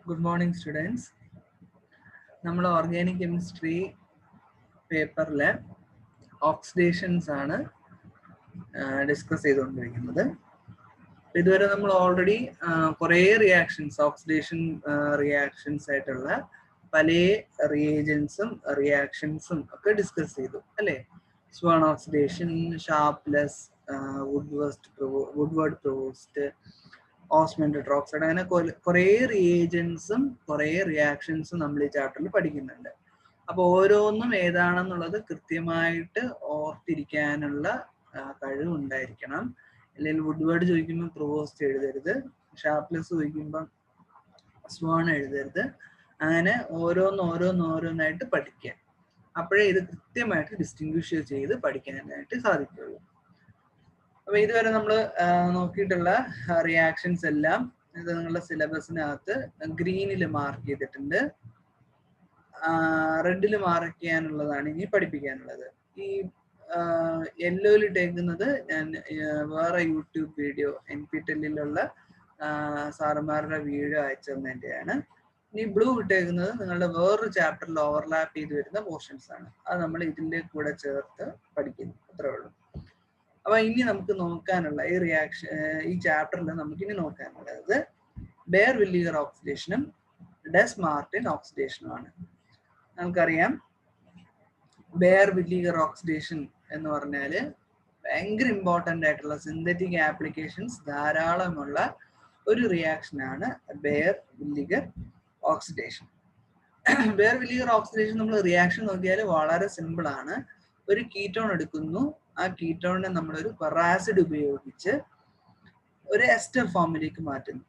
Good morning, students. നമ്മൾ organic chemistry പേപ്പറിലെ ഓക്സിഡേഷൻസ് ആണ് discuss ചെയ്തുകൊണ്ടിരിക്കുന്നത്. ഇതുവരെ നമ്മൾ ഓൾറെഡി കുറേ റിയാക്ഷൻസ്, ഓക്സിഡേഷൻ റിയാക്ഷൻസ് ആയിട്ടുള്ള പല റിയേജൻസും റിയാക്ഷൻസും ഒക്കെ ഡിസ്കസ് ചെയ്തു അല്ലേ? സ്വാൺ ഓക്സിഡേഷൻ, ഷാർപ്ലെസ്, വുഡ്വേർഡ് പ്രോസ്റ്റ്, ഓസ്മൻ ടെട്രോക്സൈഡ്, അങ്ങനെ കുറേ റിയേജൻസും കുറേ റിയാക്ഷൻസും നമ്മൾ ഈ ചാപ്റ്ററിൽ പഠിക്കുന്നുണ്ട്. അപ്പോൾ ഓരോന്നും ഏതാണെന്നുള്ളത് കൃത്യമായിട്ട് ഓർത്തിരിക്കാനുള്ള കഴിവുണ്ടായിരിക്കണം. അല്ലെങ്കിൽ വുഡ്വേർഡ് ചോദിക്കുമ്പോൾ പ്രോസ്റ്റ് എഴുതരുത്, ഷാർപ്ലെസ് ചോദിക്കുമ്പോൾ സ്വാൺ എഴുതരുത്. അങ്ങനെ ഓരോന്നായിട്ട് പഠിക്കുക. അപ്പോഴേ ഇത് കൃത്യമായിട്ട് ഡിസ്റ്റിങ്വിഷ് ചെയ്ത് പഠിക്കാനായിട്ട് സാധിക്കുള്ളൂ. അപ്പൊ ഇതുവരെ നമ്മൾ നോക്കിയിട്ടുള്ള റിയാക്ഷൻസ് എല്ലാം ഇത് നിങ്ങളുടെ സിലബസിനകത്ത് ഗ്രീനിൽ മാർക്ക് ചെയ്തിട്ടുണ്ട്. റെഡിൽ മാർക്ക് ചെയ്യാനുള്ളതാണ് ഇനി പഠിപ്പിക്കാനുള്ളത്. ഈ യെല്ലോയിൽ ഇട്ടേക്കുന്നത് ഞാൻ വേറെ യൂട്യൂബ് വീഡിയോ NPTEL-ലുള്ള സാറുമാരുടെ വീഡിയോ അയച്ചു തന്നതിൻ്റെയാണ്. ഇനി ബ്ലൂ ഇട്ടേക്കുന്നത് നിങ്ങളുടെ വേറൊരു ചാപ്റ്ററിൽ ഓവർലാപ്പ് ചെയ്ത് വരുന്ന പോർഷൻസ് ആണ്. അത് നമ്മൾ ഇതിൻ്റെ കൂടെ ചേർത്ത് പഠിക്കുന്നു, അത്രേ ഉള്ളൂ. അപ്പൊ ഇനി നമുക്ക് നോക്കാനുള്ള ഈ ചാപ്റ്ററിൽ നമുക്ക് ഇനി നോക്കാനുള്ളത് ബെയർ വില്ലിഗർ ഓക്സിഡേഷനും ഡെസ് മാർട്ടിൻ ഓക്സിഡേഷനുമാണ്. നമുക്കറിയാം ബെയർ വില്ലിഗർ ഓക്സിഡേഷൻ എന്ന് പറഞ്ഞാൽ ഭയങ്കര ഇമ്പോർട്ടൻ്റ് ആയിട്ടുള്ള സിന്തറ്റിക് ആപ്ലിക്കേഷൻസ് ധാരാളമുള്ള ഒരു റിയാക്ഷനാണ് ബെയർ വില്ലിഗർ ഓക്സിഡേഷൻ. ബെയർ വില്ലിഗർ ഓക്സിഡേഷൻ നമ്മൾ റിയാക്ഷൻ നോക്കിയാൽ വളരെ സിമ്പിൾ ആണ്. ഒരു കീറ്റോൺ എടുക്കുന്നു, ആ കീറ്റോണിനെ നമ്മളൊരു പെറാസിഡ് ഉപയോഗിച്ച് ഒരു എസ്റ്റർ ഫോമിലേക്ക് മാറ്റുന്നു.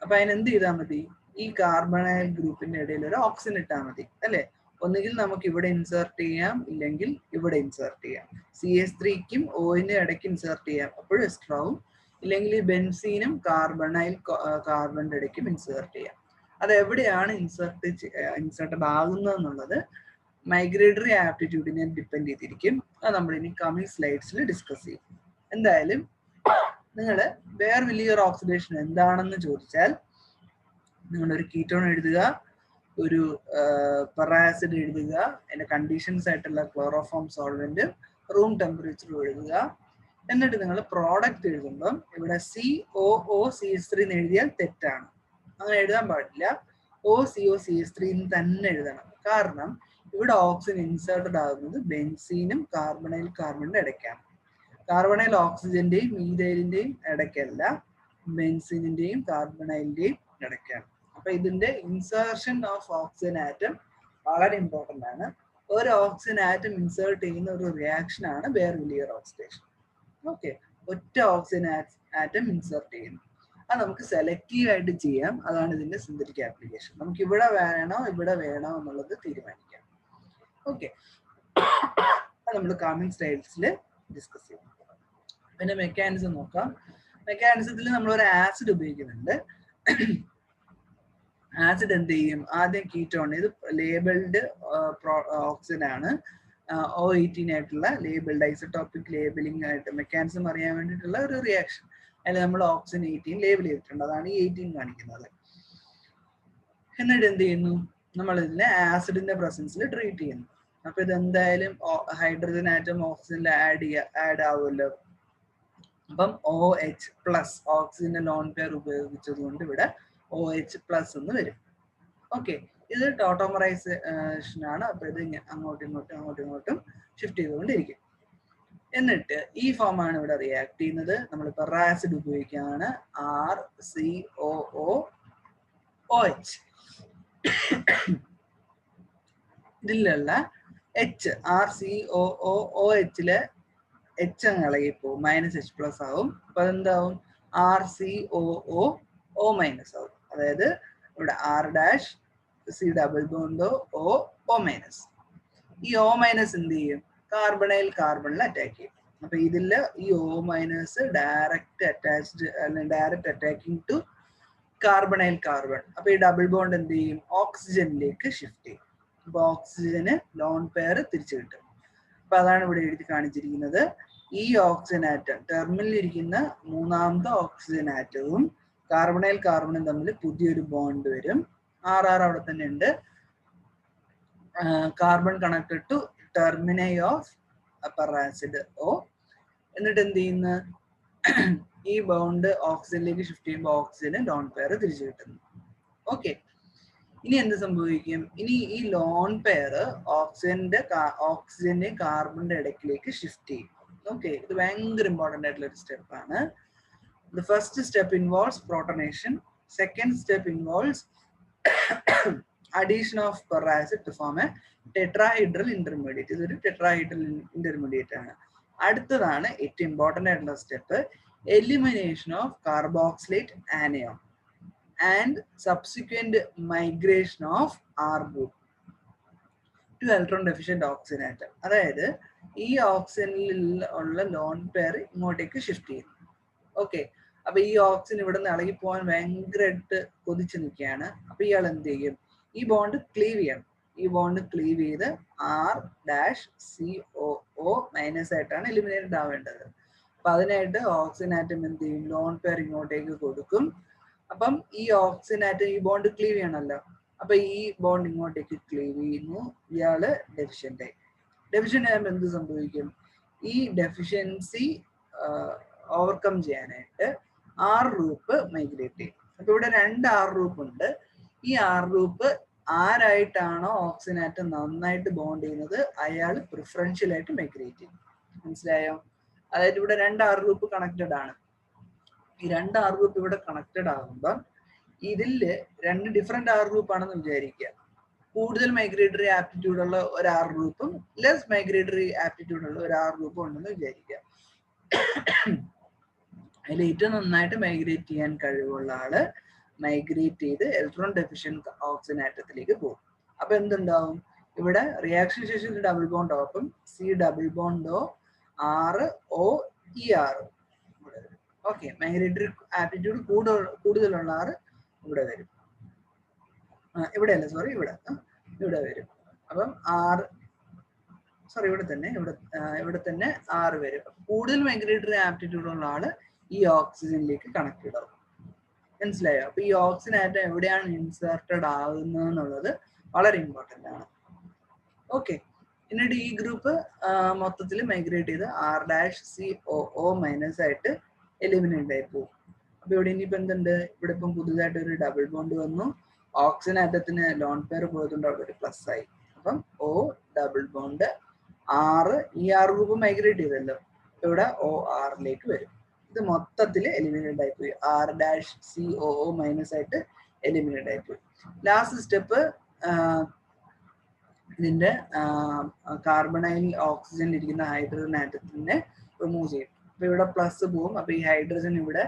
അപ്പൊ അതിനെന്ത് ചെയ്താൽ മതി? ഈ കാർബണൈൽ ഗ്രൂപ്പിന്റെ ഇടയിൽ ഒരു ഓക്സിജൻ ഇട്ടാൽ മതി അല്ലെ? ഒന്നുകിൽ നമുക്ക് ഇവിടെ ഇൻസേർട്ട് ചെയ്യാം, ഇല്ലെങ്കിൽ ഇവിടെ ഇൻസേർട്ട് ചെയ്യാം. CH3ക്കും ഓയിന്റെ ഇടയ്ക്ക് ഇൻസേർട്ട് ചെയ്യാം, അപ്പോഴും എസ്റ്റർ ആവും. ഇല്ലെങ്കിൽ ബെൻസീനും കാർബണിന്റെ ഇടയ്ക്കും ഇൻസേർട്ട് ചെയ്യാം. അത് എവിടെയാണ് ഇൻസേർട്ടഡ് ആകുന്നത് എന്നുള്ളത് മൈഗ്രേറ്ററി ആപ്റ്റിറ്റ്യൂഡിനെ ഡിപ്പെൻഡ് ചെയ്തിരിക്കും. അത് നമ്മൾ ഇനി കമ്മിങ് സ്ലൈഡ്സിൽ ഡിസ്കസ് ചെയ്യും. എന്തായാലും നിങ്ങൾ ബെയർ വില്ലിഗർ ഓക്സിഡേഷൻ എന്താണെന്ന് ചോദിച്ചാൽ നിങ്ങളൊരു കീറ്റോൺ എഴുതുക, ഒരു പെറാസിഡ് എഴുതുക, അതിന്റെ കണ്ടീഷൻസ് ആയിട്ടുള്ള ക്ലോറോഫോം സോൾവെന്റ്, റൂം ടെമ്പറേച്ചർ എഴുതുക. എന്നിട്ട് നിങ്ങൾ പ്രോഡക്റ്റ് എഴുതുമ്പം ഇവിടെ COOCH3 എന്ന് എഴുതിയാൽ തെറ്റാണ്. അങ്ങനെ എഴുതാൻ പാടില്ല. OCOCH3 തന്നെ എഴുതണം. കാരണം ഇവിടെ ഓക്സിജൻ ഇൻസേർട്ടഡ് ആകുന്നത് ബെൻസീനും കാർബണിന്റെ ഇടയ്ക്കാണ്. കാർബണൈൽ ഓക്സിജന്റെയും മീഥൈലിന്റെയും ഇടയ്ക്കല്ല, ബെൻസീനിന്റെയും കാർബണൈലിന്റെയും ഇടയ്ക്കാണ്. അപ്പൊ ഇതിന്റെ ഇൻസേർഷൻ ഓഫ് ഓക്സിജൻ ആറ്റം വളരെ ഇമ്പോർട്ടന്റ് ആണ്. ഒരു ഓക്സിജൻ ആറ്റം ഇൻസേർട്ട് ചെയ്യുന്ന ഒരു റിയാക്ഷൻ ആണ് ബെയർ വില്ലിഗർ ഓക്സിഡേഷൻ. ഓക്കെ, ഒറ്റ ഓക്സിജൻ ആറ്റം ഇൻസേർട്ട് ചെയ്യുന്നു. അത് നമുക്ക് സെലക്റ്റീവ് ആയിട്ട് ചെയ്യാം. അതാണ് ഇതിന്റെ സിന്തറ്റിക് ആപ്ലിക്കേഷൻ. നമുക്ക് ഇവിടെ വേണോ എന്നുള്ളത് തീരുമാനിക്കാം. ഓക്കെ, അത് നമ്മൾ കമ്മിങ് സ്ലൈഡ്സിൽ ഡിസ്കസ് ചെയ്യും. പിന്നെ മെക്കാനിസം നോക്കാം. മെക്കാനിസത്തിൽ നമ്മൾ ഒരു ആസിഡ് ഉപയോഗിക്കുന്നുണ്ട്. ആസിഡ് എന്ത് ചെയ്യും? ആദ്യം കീറ്റോൺ, ഇത് ലേബിൾഡ് ഓക്സിജൻ ആണ്, O18 ആയിട്ടുള്ള ലേബിൾഡ് ഐസോടോപ്പിക് ലേബലിംഗ് ആയിട്ട് മെക്കാനിസം അറിയാൻ വേണ്ടിയിട്ടുള്ള ഒരു റിയാക്ഷൻ. അതിൽ നമ്മൾ ഓക്സിജൻ 18 ലേബിൾ ചെയ്തിട്ടുണ്ട്. അതാണ് ഈ 18 കാണിക്കുന്നത്. എന്നിട്ട് എന്ത് ചെയ്യുന്നു? നമ്മൾ ഇതിനെ ആസിഡിന്റെ പ്രസൻസിൽ ട്രീറ്റ് ചെയ്യുന്നു. അപ്പൊ ഇത് എന്തായാലും ഹൈഡ്രജൻ ആറ്റം ഓക്സിജനിൽ ആഡ് ആവുമല്ലോ. അപ്പം OH+ ഓക്സിജന്റെ ലോൺ പെയർ ഉപയോഗിച്ചത് കൊണ്ട് ഇവിടെ OH+ എന്ന് വരും. ഓക്കെ, ഇത് ടോട്ടോമറൈസേഷൻ ആണ്. അപ്പൊ ഇത് അങ്ങോട്ടും ഇങ്ങോട്ടും ഷിഫ്റ്റ് ചെയ്തുകൊണ്ടിരിക്കും. എന്നിട്ട് ഈ ഫോമാണ് ഇവിടെ റിയാക്ട് ചെയ്യുന്നത്. നമ്മൾ പെറാസിഡ് ഉപയോഗിക്കുകയാണ്, RCOOOH. ഇതിലുള്ള RCOOOHലെ H അങ്ങ് ഇളകിപ്പോ -H+ ആവും. അപ്പൊ അതെന്താവും? RCOOO- ആവും. അതായത് ഇവിടെ R' C double bond O ഈ O- എന്ത് ചെയ്യും? കാർബണിൽ അറ്റാക്ക് ചെയ്യും. അപ്പൊ ഇതില് ഈ O- direct attacking to carbon. അപ്പൊ ഈ ഡബിൾ ബോണ്ട് എന്ത് ചെയ്യും? ഓക്സിജനിലേക്ക് ഷിഫ്റ്റ് ചെയ്യും. അപ്പൊ ഓക്സിജന് ലോൺ പെയർ തിരിച്ചു കിട്ടും. അപ്പൊ അതാണ് ഇവിടെ എഴുതി കാണിച്ചിരിക്കുന്നത്. ഈ ഓക്സിജൻ ആറ്റം ടെർമിനലിൽ ഇരിക്കുന്ന മൂന്നാമത്തെ ഓക്സിജൻ ആറ്റവും കാർബണും തമ്മിൽ പുതിയൊരു ബോണ്ട് വരും. RR അവിടെ തന്നെ ഉണ്ട്. Carbon connected to terminal of peracid O. എന്നിട്ട് എന്ത് ചെയ്യുന്ന ഈ ബോണ്ട് ഓക്സിജനിലേക്ക് ഷിഫ്റ്റ് ചെയ്യുമ്പോൾ ഓക്സിജന് ലോൺ പെയർ തിരിച്ചു കിട്ടുന്നു. ഓക്കെ, ഇനി എന്ത് സംഭവിക്കും? ഇനി ഈ ലോൺ പെയർ ഓക്സിജന്റെയും കാർബണിന്റെ ഇടയ്ക്കിലേക്ക് ഷിഫ്റ്റ് ചെയ്യും. ഓക്കെ, ഇത് ഭയങ്കര ഇമ്പോർട്ടന്റ് ആയിട്ടുള്ള ഒരു സ്റ്റെപ്പാണ്. The first step involves protonation. Second step involves addition of peracid to form a tetrahedral intermediate. ഇതൊരു tetrahedral intermediate ആണ്. അടുത്തതാണ് ഏറ്റവും ഇമ്പോർട്ടന്റ് ആയിട്ടുള്ള step, elimination of carboxylate anion and subsequent migration of R group to electron deficient oxygen atom. അതായത് ഈ ഓക്സിജനിൽ ഉള്ള lone pair ഇങ്ങോട്ടേക്ക് shift ചെയ്യും. ഓക്കെ, അപ്പൊ ഈ ഓക്സിജൻ ഇവിടെ നിന്ന് ഇളകി പോകാൻ ഭയങ്കരമായിട്ട് കൊതിച്ചു നിൽക്കുകയാണ്. അപ്പൊ ഇയാൾ എന്ത് ചെയ്യും? ഈ ബോണ്ട് ക്ലീവ് ചെയ്യണം. ഈ ബോണ്ട് ക്ലീവ് ചെയ്ത് R-COO മൈനസ് ആയിട്ടാണ് എലിമിനേറ്റഡ് ആവേണ്ടത്. അപ്പൊ അതിനായിട്ട് ഓക്സിജൻ ആറ്റം എന്ത് ചെയ്യും? ലോൺ പെയർ ഇങ്ങോട്ടേക്ക് കൊടുക്കും. അപ്പം ഈ ഓക്സിജൻ ആറ്റം ഈ ബോണ്ട് ക്ലീവ് ചെയ്യണമല്ലോ. അപ്പൊ ഈ ബോണ്ട് ഇങ്ങോട്ടേക്ക് ക്ലീവ് ചെയ്യുന്നു. ഇയാള് ഡെഫിഷ്യന്റ് ആയി. ഡെഫിഷ്യന്റ് ആകുമ്പോൾ എന്ത് സംഭവിക്കും? ഈ ഡെഫിഷ്യൻസി ഓവർകം ചെയ്യാനായിട്ട് R ഗ്രൂപ്പ് മൈഗ്രേറ്റ് ചെയ്യും. അപ്പൊ ഇവിടെ 2 R ഗ്രൂപ്പ് ഉണ്ട്. ഈ R ഗ്രൂപ്പ് ആരായിട്ടാണോ ഓക്സിജൻ ആറ്റം നന്നായിട്ട് ബോണ്ട് ചെയ്യുന്നത് അയാൾ പ്രിഫറൻഷ്യൽ ആയിട്ട് മൈഗ്രേറ്റ് ചെയ്യും. മനസ്സിലായോ? അതായത് ഇവിടെ 2 R ഗ്രൂപ്പ് കണക്റ്റഡ് ആണ്. ഈ 2 R ഗ്രൂപ്പ് ഇവിടെ കണക്റ്റഡ് ആകുമ്പോൾ ഇതില് 2 ഡിഫറെന്റ് R ഗ്രൂപ്പ് ആണെന്ന് വിചാരിക്കുക. കൂടുതൽ മൈഗ്രേറ്ററി ആപ്റ്റിറ്റ്യൂഡ് ഉള്ള ഒരു R ഗ്രൂപ്പും ലെസ് മൈഗ്രേറ്ററി ആപ്റ്റിറ്റ്യൂഡ് ഉള്ള ഒരു R ഗ്രൂപ്പും ഉണ്ടെന്ന് വിചാരിക്കുക. അതിൽ ഏറ്റവും നന്നായിട്ട് മൈഗ്രേറ്റ് ചെയ്യാൻ കഴിവുള്ള ആള് മൈഗ്രേറ്റ് ചെയ്ത് ഇലക്ട്രോൺ ഡെഫിഷ്യന്റ് ഓക്സിജൻ ആറ്റത്തിലേക്ക് പോകും. അപ്പൊ എന്തുണ്ടാവും? ഇവിടെ റിയാക്ഷൻ ശേഷം ഡബിൾ ബോണ്ട് ഓപ്പും C double bond O ROER. Okay, migratory aptitude കൂടുതലുള്ള ആറ് ഇവിടെ വരും. ഇവിടെ അല്ല, സോറി, ഇവിടെ വരും. അപ്പം ഇവിടെ തന്നെ 6 വരും. കൂടുതൽ മൈഗ്രേറ്ററി ആപ്റ്റിറ്റ്യൂഡ് ഉള്ള ആള് ഈ ഓക്സിജനിലേക്ക് കണക്റ്റഡ് ആവും. മനസ്സിലായോ? അപ്പൊ ഈ ഓക്സിജൻ ആറ്റം എവിടെയാണ് ഇൻസേർട്ടഡ് ആകുന്നത് എന്നുള്ളത് വളരെ ഇമ്പോർട്ടന്റ് ആണ്. ഓക്കെ, എന്നിട്ട് ഈ ഗ്രൂപ്പ് മൊത്തത്തിൽ മൈഗ്രേറ്റ് ചെയ്ത് R-COO മൈനസ് ആയിട്ട് എലിമിനേറ്റ് ആയി പോകും. അപ്പൊ ഇവിടെ ഇനിയിപ്പോ എന്തുണ്ട്? ഇവിടെ ഇപ്പം പുതുതായിട്ട് ഒരു ഡബിൾ ബോണ്ട് വന്നു. ഓക്സിജൻ ആറ്റത്തിന് ലോൺ പെയർ പോയതുകൊണ്ട് അവിടെ ഒരു പ്ലസ് ആയി. അപ്പം O ഡബിൾ ബോണ്ട് ഈ R ഗ്രൂപ്പ് മൈഗ്രേറ്റ് ചെയ്തല്ലോ, ഇവിടെ OR-ലേക്ക് വരും. ഇത് മൊത്തത്തിൽ എലിമിനേറ്റ് ആയി പോയി. R-COO മൈനസ് ആയിട്ട് എലിമിനേറ്റ് ആയി പോയി. ലാസ്റ്റ് സ്റ്റെപ്പ് ഇതിന്റെ കാർബണൈൽ ഓക്സിജനിൽ ഇരിക്കുന്ന ഹൈഡ്രജൻ ആറ്റത്തിനെ റിമൂവ് ചെയ്യും. അപ്പൊ ഇവിടെ പ്ലസ് പോവും. അപ്പൊ ഈ ഹൈഡ്രജൻ ഇവിടെ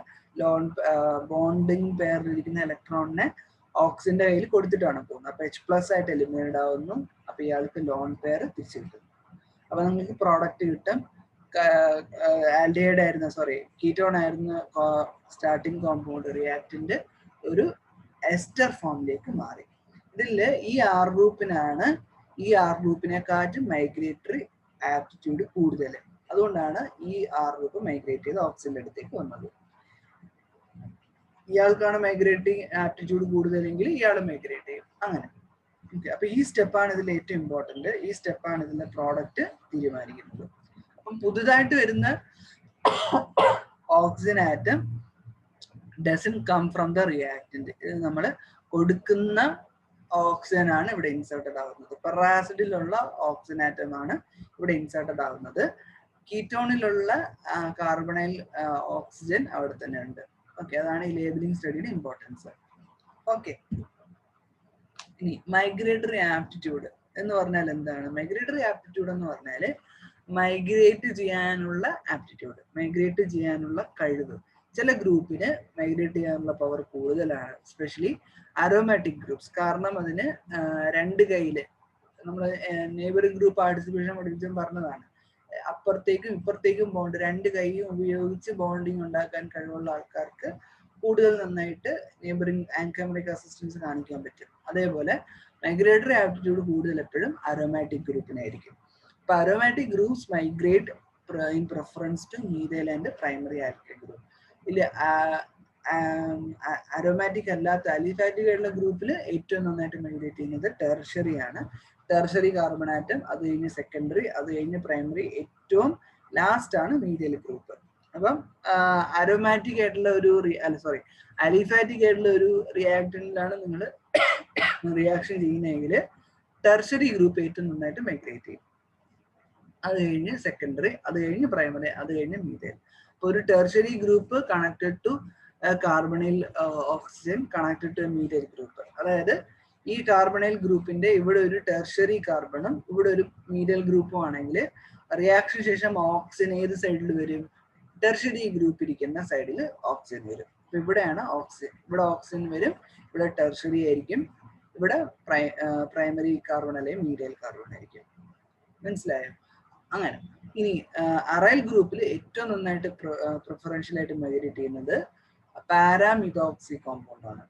ബോണ്ടിങ് പെയറിലിരിക്കുന്ന ഇലക്ട്രോണിനെ ഓക്സിജന്റെ കയ്യിൽ കൊടുത്തിട്ടാണ് പോകുന്നത്. അപ്പൊ H+ ആയിട്ട് എലിമിനേറ്റ് ആവുന്നു. അപ്പൊ ഇയാൾക്ക് ലോൺ പെയർ തിരിച്ചു കിട്ടും. അപ്പൊ നിങ്ങൾക്ക് പ്രോഡക്റ്റ് കിട്ടും. ആൽഡിഹൈഡ് ആയിരുന്ന കീറ്റോൺ ആയിരുന്ന സ്റ്റാർട്ടിങ് കോമ്പൗണ്ട് റിയാക്ടിന്റെ ഒരു എസ്റ്റർ ഫോമിലേക്ക് മാറി. ഇതില് ഈ R ഗ്രൂപ്പിനെക്കാട്ടും മൈഗ്രേറ്ററി ആപ്റ്റിറ്റ്യൂഡ് കൂടുതൽ. അതുകൊണ്ടാണ് ഈ R ഗ്രൂപ്പ് മൈഗ്രേറ്റ് ചെയ്ത് ഓക്സിജന്റെ അടുത്തേക്ക് വന്നത്. ഇയാൾക്കാണ് മൈഗ്രേറ്റിംഗ് ആപ്റ്റിറ്റ്യൂഡ് കൂടുതലെങ്കിൽ ഇയാൾ മൈഗ്രേറ്റ് ചെയ്യും. അങ്ങനെ. അപ്പൊ ഈ സ്റ്റെപ്പാണ് ഇതിൽ ഏറ്റവും ഇമ്പോർട്ടന്റ്. ഈ സ്റ്റെപ്പാണ് ഇതിന്റെ പ്രോഡക്റ്റ് തീരുമാനിക്കുന്നത്. അപ്പം പുതുതായിട്ട് വരുന്ന oxygen atom doesn't come from the reactant. ഇത് നമ്മൾ കൊടുക്കുന്ന ഓക്സിജൻ ആണ് ഇവിടെ ഇൻസേർട്ടഡ് ആവുന്നത്. പെറാസിഡിലുള്ള ഓക്സിജൻ ആറ്റം ആണ് ഇവിടെ ഇൻസേർട്ടഡ് ആവുന്നത്. കീറ്റോണിലുള്ള കാർബണൈൽ ഓക്സിജൻ അവിടെ തന്നെ ഉണ്ട്. ഓക്കെ, അതാണ് ഈ ലേബലിംഗ് സ്റ്റഡിയുടെ ഇമ്പോർട്ടൻസ്. ഓക്കെ, ഇനി മൈഗ്രേറ്ററി ആപ്റ്റിറ്റ്യൂഡ് എന്ന് പറഞ്ഞാൽ എന്താണ്? മൈഗ്രേറ്ററി ആപ്റ്റിറ്റ്യൂഡ് എന്ന് പറഞ്ഞാൽ മൈഗ്രേറ്റ് ചെയ്യാനുള്ള ആപ്റ്റിറ്റ്യൂഡ്, മൈഗ്രേറ്റ് ചെയ്യാനുള്ള കഴിവ്. ചില ഗ്രൂപ്പിന് മൈഗ്രേറ്റ് ചെയ്യാനുള്ള പവർ കൂടുതലാണ്, എസ്പെഷ്യലി അരോമാറ്റിക് ഗ്രൂപ്പ്സ്. കാരണം അതിന് 2 കൈയില് നമ്മൾ നെയ്ബറിംഗ് ഗ്രൂപ്പ് പാർട്ടിസിപ്പേഷൻ പഠിപ്പിച്ചും പറഞ്ഞതാണ്. അപ്പുറത്തേക്കും ഇപ്പുറത്തേക്കും ബോണ്ട് 2 കൈയും ഉപയോഗിച്ച് ബോണ്ടിങ് ഉണ്ടാക്കാൻ കഴിവുള്ള ആൾക്കാർക്ക് കൂടുതൽ നന്നായിട്ട് നെയ്ബറിംഗ് ആൻകോമറിക് അസിസ്റ്റൻസ് കാണിക്കാൻ പറ്റും. അതേപോലെ മൈഗ്രേറ്ററി ആപ്റ്റിറ്റ്യൂഡ് കൂടുതൽ എപ്പോഴും അരോമാറ്റിക് ഗ്രൂപ്പിനായിരിക്കും. അപ്പൊ aromatic groups migrate in preference to methyl and primary alkyl group. ഇല്ല, അരോമാറ്റിക് അല്ലാത്ത അലിഫാറ്റിക് ആയിട്ടുള്ള ഗ്രൂപ്പിൽ ഏറ്റവും നന്നായിട്ട് മൈഗ്രേറ്റ് ചെയ്യുന്നത് ടെർഷറി ആണ്. ടെർഷറി കാർബൺ ആറ്റം, അത് കഴിഞ്ഞ് സെക്കൻഡറി, അത് കഴിഞ്ഞ് പ്രൈമറി, ഏറ്റവും ലാസ്റ്റ് ആണ് മീഡിയൽ ഗ്രൂപ്പ്. അപ്പം അരോമാറ്റിക് ആയിട്ടുള്ള ഒരു അലിഫാറ്റിക് ആയിട്ടുള്ള ഒരു റിയാക്ടന്റിലാണ് നിങ്ങൾ റിയാക്ഷൻ ചെയ്യുന്നതെങ്കിൽ ടെർഷറി ഗ്രൂപ്പ് ഏറ്റവും നന്നായിട്ട് മൈഗ്രേറ്റ് ചെയ്യും. അത് കഴിഞ്ഞ് സെക്കൻഡറി, അത് കഴിഞ്ഞ് പ്രൈമറി, അത് കഴിഞ്ഞ് മീഥൈൽ. അപ്പോൾ ഒരു ടെർഷറി ഗ്രൂപ്പ് കണക്റ്റഡ് ടു കാർബണിൽ oxygen connected to methyl group. അതായത് ഈ കാർബണൈൽ ഗ്രൂപ്പിന്റെ ഇവിടെ ഒരു ടെർഷറി കാർബണും ഇവിടെ ഒരു മീഥൈൽ ഗ്രൂപ്പും ആണെങ്കിൽ റിയാക്ഷൻ ശേഷം ഓക്സിജൻ ഏത് സൈഡിൽ വരും? ടെർഷറി ഗ്രൂപ്പ് ഇരിക്കുന്ന സൈഡിൽ ഓക്സിജൻ വരും. അപ്പൊ ഇവിടെയാണ് ഓക്സിജൻ, ഇവിടെ ഓക്സിജൻ വരും, ഇവിടെ ടെർഷറി ആയിരിക്കും, ഇവിടെ പ്രൈമറി കാർബൺ അല്ലെങ്കിൽ മീഥൈൽ കാർബൺ ആയിരിക്കും. മനസ്സിലായോ? അങ്ങനെ. ഇനി അറൈൽ ഗ്രൂപ്പിൽ ഏറ്റവും നന്നായിട്ട് പ്രിഫറൻഷ്യൽ ആയിട്ട് മൈഗ്രേറ്റ് ചെയ്യുന്നത് പാരാമിഥോക്സി കോമ്പൗണ്ട് ആണ്.